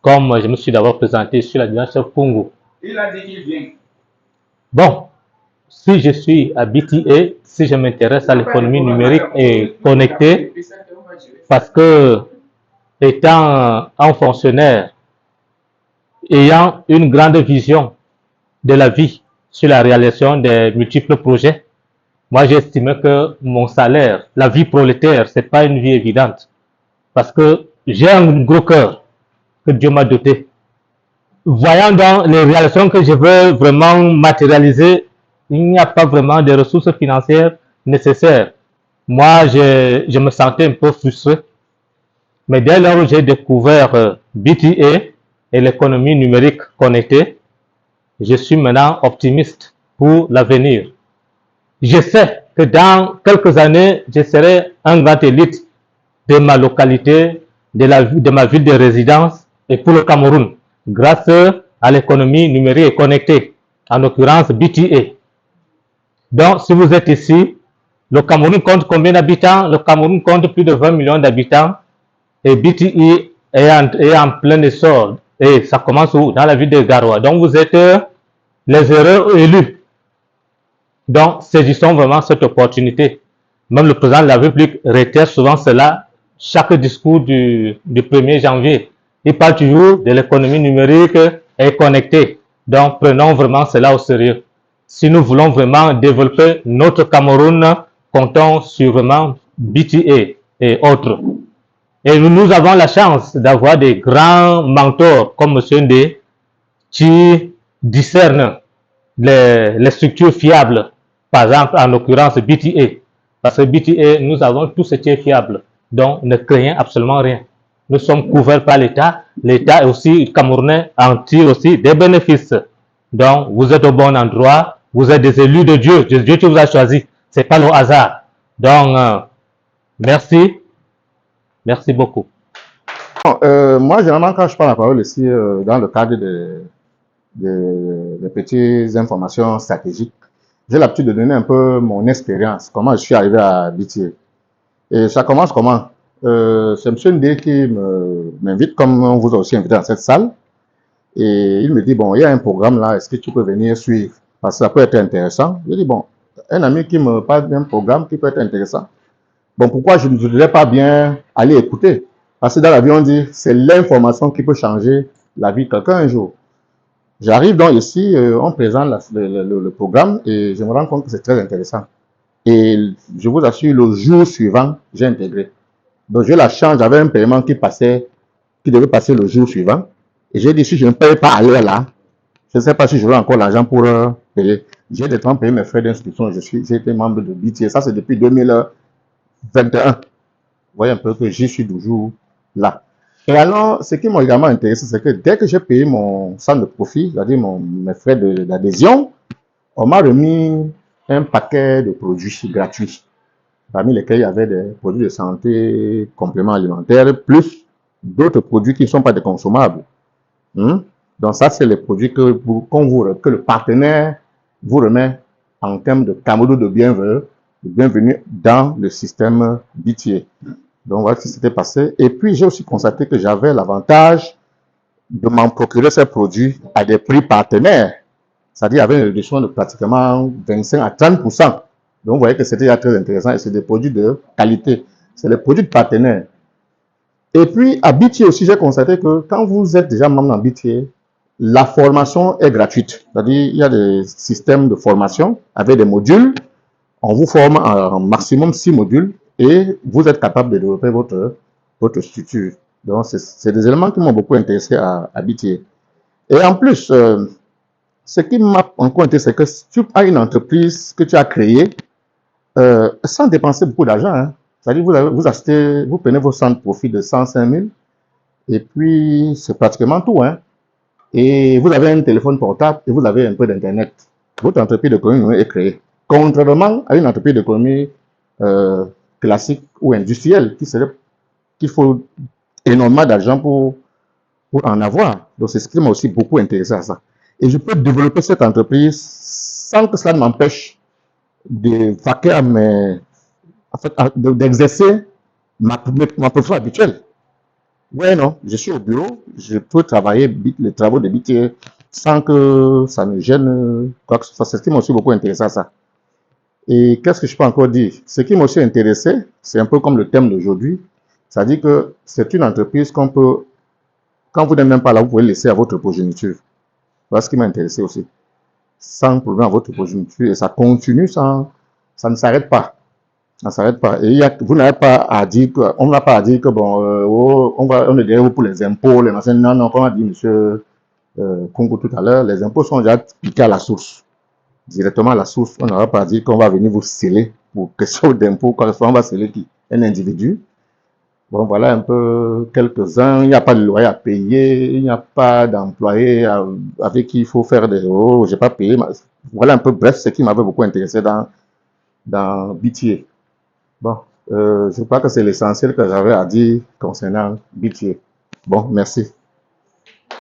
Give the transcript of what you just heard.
comme je me suis d'abord présenté, je suis l'adjudant chef Pungu. Il a dit qu'il vient. Bon, si je suis à BTA, si je m'intéresse à l'économie numérique et connectée, parce que étant un fonctionnaire ayant une grande vision de la vie sur la réalisation des multiples projets, moi j'estimais que mon salaire, la vie prolétaire, c'est pas une vie évidente. Parce que j'ai un gros cœur que Dieu m'a doté. Voyant dans les réalisations que je veux vraiment matérialiser, il n'y a pas vraiment de ressources financières nécessaires. Moi, je me sentais un peu frustré. Mais dès lors où j'ai découvert BTA et l'économie numérique connectée, je suis maintenant optimiste pour l'avenir. Je sais que dans quelques années, je serai un grand élite de ma localité, de ma ville de résidence et pour le Cameroun, grâce à l'économie numérique et connectée, en l'occurrence BTA. Donc, si vous êtes ici, le Cameroun compte combien d'habitants? Le Cameroun compte plus de 20 millions d'habitants et BTA est en plein essor. Et ça commence où? Dans la ville de Garoua. Donc, vous êtes les heureux élus. Donc, saisissons vraiment cette opportunité. Même le président de la République réitère souvent cela, chaque discours du 1er janvier. Il parle toujours de l'économie numérique et connectée. Donc, prenons vraiment cela au sérieux. Si nous voulons vraiment développer notre Cameroun, comptons sur vraiment BTA et autres. Et nous avons la chance d'avoir des grands mentors comme M. Ndé qui discernent les structures fiables, par exemple en l'occurrence BTA. Parce que BTA, nous avons tout ce qui est fiable. Donc, ne craignez absolument rien. Nous sommes couverts par l'État. L'État est aussi camerounais, en tire aussi des bénéfices. Donc, vous êtes au bon endroit. Vous êtes des élus de Dieu. Dieu qui vous a choisi. C'est pas le hasard. Donc, merci. Merci beaucoup. Moi, généralement, quand je prends la parole ici, dans le cadre des petites informations stratégiques, j'ai l'habitude de donner un peu mon expérience, comment je suis arrivé à BTA. Et ça commence comment? C'est M. Ndé qui m'invite, comme on vous a aussi invité dans cette salle. Et il me dit, bon, il y a un programme là, est-ce que tu peux venir suivre? Parce que ça peut être intéressant. Je dis, bon, un ami qui me parle d'un programme qui peut être intéressant. Bon, pourquoi je ne voudrais pas bien aller écouter? Parce que dans la vie, on dit, c'est l'information qui peut changer la vie de quelqu'un un jour. J'arrive donc ici, on présente le programme et je me rends compte que c'est très intéressant. Et je vous assure, le jour suivant, j'ai intégré. Donc j'ai la chance, j'avais un paiement qui devait passer le jour suivant. Et j'ai dit, si je ne paye pas à l'heure là, je ne sais pas si j'aurai encore l'argent pour payer. J'ai des temps payé mes frais d'inscription. J'ai été membre de BTA. Ça, c'est depuis 2021. Vous voyez un peu que j'y suis toujours là. Et alors, ce qui m'a également intéressé, c'est que dès que j'ai payé mon centre de profit, c'est-à-dire mes frais d'adhésion, on m'a remis un paquet de produits gratuits, parmi lesquels il y avait des produits de santé, compléments alimentaires, plus d'autres produits qui ne sont pas des consommables. Donc ça, c'est les produits que le partenaire vous remet en termes de cadeau de bienvenue dans le système BTA. Donc voilà ce qui s'était passé. Et puis j'ai aussi constaté que j'avais l'avantage de m'en procurer ces produits à des prix partenaires. C'est-à-dire avec une réduction de pratiquement 25 à 30%. Donc vous voyez que c'était très intéressant et c'est des produits de qualité. C'est les produits de partenaires. Et puis à BTA aussi, j'ai constaté que quand vous êtes déjà membre dans BTA, la formation est gratuite. C'est-à-dire il y a des systèmes de formation avec des modules. On vous forme en maximum 6 modules et vous êtes capable de développer votre structure. Donc, c'est des éléments qui m'ont beaucoup intéressé à BTA. Et en plus, ce qui m'a encore intéressé, c'est que si tu as une entreprise que tu as créée, sans dépenser beaucoup d'argent, hein, c'est-à-dire vous prenez vos centres de profit de 105 000 et puis c'est pratiquement tout. Hein, et vous avez un téléphone portable et vous avez un peu d'Internet. Votre entreprise d'économie est créée. Contrairement à une entreprise d'économie classique ou industrielle qu'il faut énormément d'argent pour en avoir. Donc c'est ce qui m'a aussi beaucoup intéressé à ça. Et je peux développer cette entreprise sans que cela ne m'empêche de vaquer à d'exercer ma profession habituelle. Ouais, non, je suis au bureau, je peux travailler les travaux de BTA sans que ça me gêne quoi que ce soit. C'est ce qui m'a aussi beaucoup intéressé à ça. Et qu'est-ce que je peux encore dire? Ce qui m'a aussi intéressé, c'est un peu comme le thème d'aujourd'hui, c'est-à-dire que c'est une entreprise qu'on peut, quand vous n'êtes même pas là, vous pouvez laisser à votre progéniture. Voilà ce qui m'a intéressé aussi. Sans problème à votre progéniture et ça continue sans, ça ne s'arrête pas. Ça ne s'arrête pas. Et vous n'avez pas à dire que, on n'a pas à dire que bon, oh, on est derrière vous pour les impôts, les machins. Non, non, comme a dit monsieur Kungu tout à l'heure, les impôts sont déjà piqués à la source. Directement à la source, on n'aura pas à dire qu'on va venir vous sceller pour question d'impôts, quoi que ce soit, on va sceller qui? Un individu. Bon, voilà un peu quelques-uns. Il n'y a pas de loyer à payer, il n'y a pas d'employé avec qui il faut faire des euros. J'ai pas payé. Voilà un peu, bref, ce qui m'avait beaucoup intéressé dans BTA. Bon, je crois que c'est l'essentiel que j'avais à dire concernant BTA. Bon, merci.